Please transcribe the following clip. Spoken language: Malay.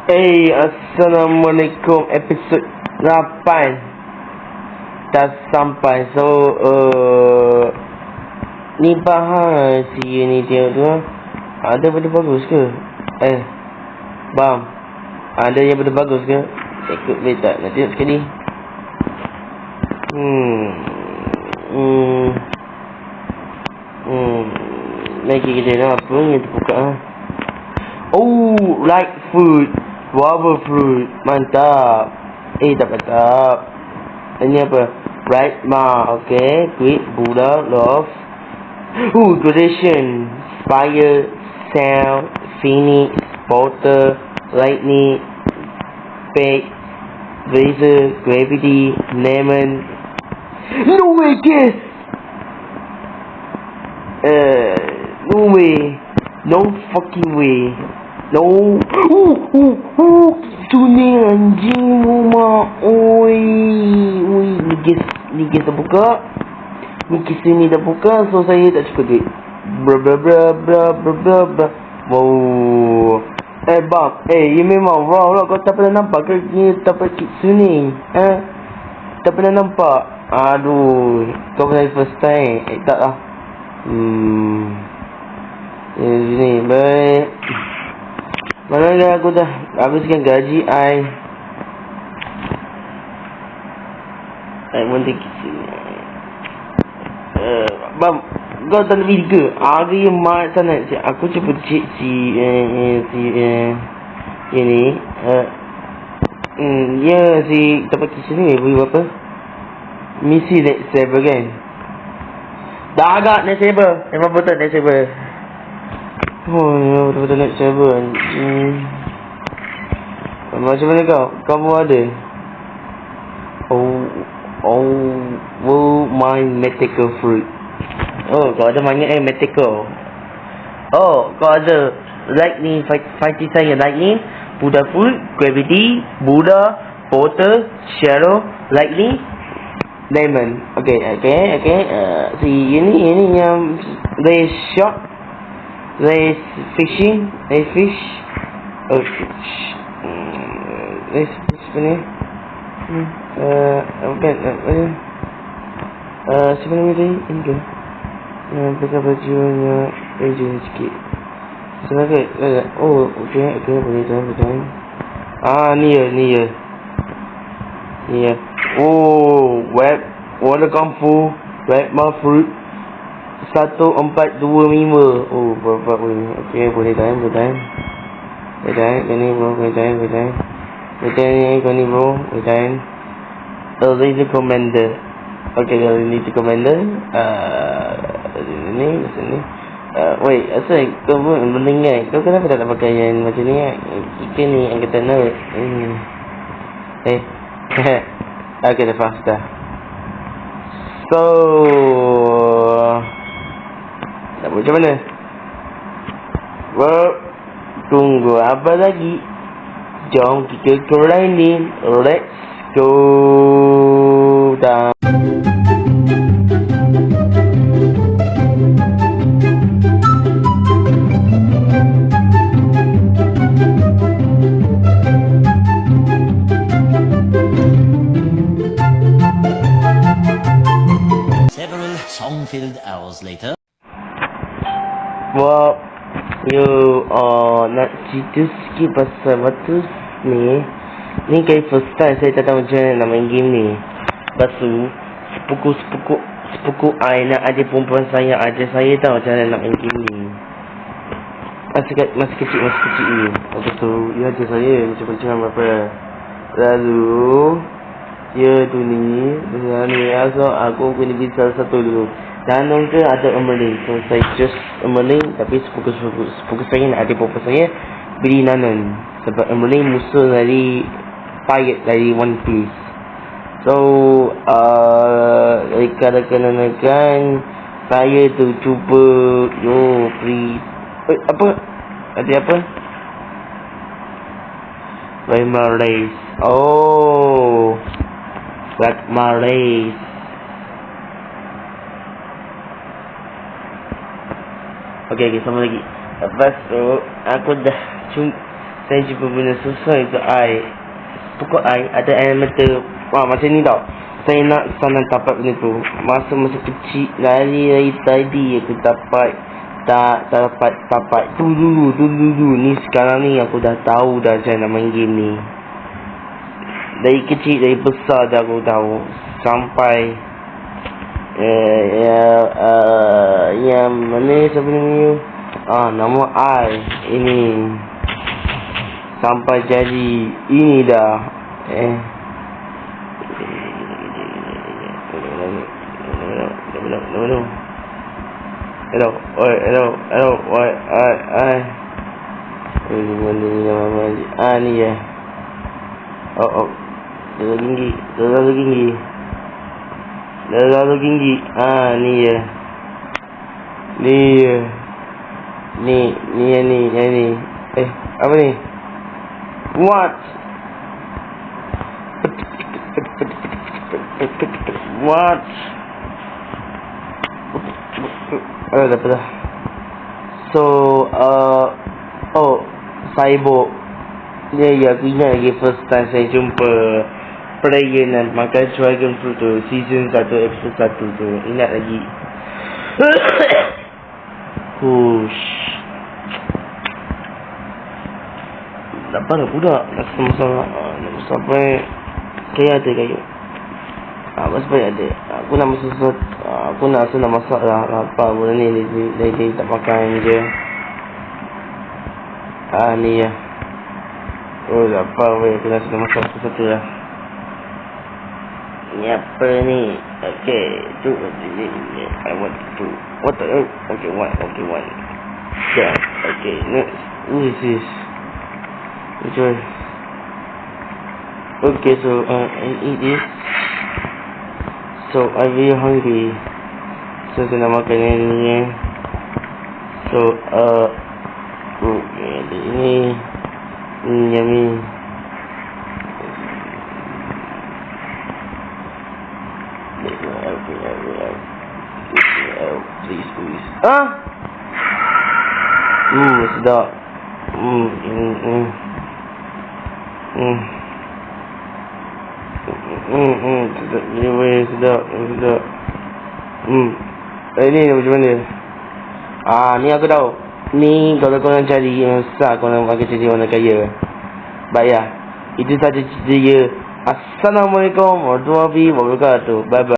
Assalamualaikum. Episod 8 dah sampai. So ni bahas ni dia tu. Ada benda bagus ke? Bam, ada yang benda bagus ke? Ikut boleh tak? Nak tengok sekali. Lagi kita nak apa yang terbuka right food, guava fruit, mantap. Tak mantap. Ini apa? Right ma, okay. Quit, Buddha, love. Gradation, fire, sound, phoenix, porter, lightning, fake, razor, gravity, lemon. No way, guess. No way. No fucking way. No. Tu ni anjing rumah. Oi. Ni guess dah buka. Ni kisah ni dah buka. So saya tak cukup duit. Wow. Bang. You memang wow lah. Kau tak pernah nampak ke ni tempat kisah ni? Tak pernah nampak? Aduh. Kau kena first time. Tak lah. Ni baik. Mana aku dah habiskan gaji I nanti bang, kau tak nak pergi ke? Hari mat sangat. Aku cuba cek si ini si tempat kisah ni beri berapa? Misi next saber kan? Dah agak next saber. Memang betul next saber. Betul-betul next saber. Macam mana kau? Kamu ada? My mythical fruit. Kau ada banyak mythical. Kau ada lightning, fighting saya lightning, Buddha fruit, gravity, Buddha, porter, shadow, lightning, lemon. Okay. Si ini yang race shot, race fishing, race fish. Race fish ni. Sebenarnya tadi ini pakai bajunya agent sikit. Sebenarnya okay, boleh tahan. Ni ya. Web water kung fu, web ma fruit 1425. Berapa ni? Okay, boleh tahan. Ni bro, boleh tahan. Ni bro, boleh tahan. Laser commander. Okay, laser commander. Ni. Wait, asal kau pun mendengar. Kau kenapa tak nak pakai yang macam ni? Kita ni yang kata nerd. Okay, dah faham dah. So, nak buat macam mana? Tunggu apa lagi? Jom kita grinding. Let's go. Dah. Several song-filled hours later. Nak cerita sikit pasal waktu ni. Ni kali first time saya tak tahu macam mana nak main game ni. Lepas tu sepuku I nak adik perempuan saya ajar saya tahu macam mana nak main game ni. Masih kecil ni. Lepas tu dia ajar saya macam-macam apa. Lalu dia tu ni so aku kena beli salah satu dulu. Nanon ke ada Emerling. So saya just Emerling. Tapi sepuku saya nak adik perempuan saya beli Nanon. Sebab Emerling musuh dari Pirate dari One Piece. So rekan-rekan saya tu cuba free apa? Ada apa? Primal Race. Primal Race. Okay, sama lagi. Lepas tu aku dah saya jumpa benda susah itu air. Pokok air ada air mata. Macam ni tau. Saya nak sanang dapat benda tu. Masa kecil lari tadi aku dapat. Tak dapat. Tu dulu. Ni sekarang ni aku dah tahu dah macam nak main game ni. Dari kecil, dari besar dah aku tahu. Sampai yang mana sebenarnya nama I ini sampai jadi ini dah ni ya. Terlalu tinggi. Ni ya. Ni. Apa ni? What? Dapat dah. So, Cyborg. Ya, aku ingat lagi first time saya jumpa player dan makan dragon fruit tu, season 1 episode 1 tu. Ingat lagi. Hush. Dapat dah budak. Nak masalah. Sampai kaya ada kayu. Sebab ada. Aku nak masak sesuatu. Aku nak masak lah. Apa benda ni. Dia tak makan je. Ni ya. Lapar weh. Aku nak masak sesuatu lah. Ni apa ni? Okay. Tu. I want to. What the hell? Okay, one. Yeah. Okay, next. Who is this? Which one? Okay, so I eat this. So I'm very hungry. So saya nak makan ni. So ini yummy. Please. Sedap. Sedap. Ini macam mana? Ni aku tahu. Ni kalau korang cari yang besar, korang akan cari orang kaya. Baik ya. Itu saja cerita dia. Assalamualaikum warahmatullahi wabarakatuh. Bye bye.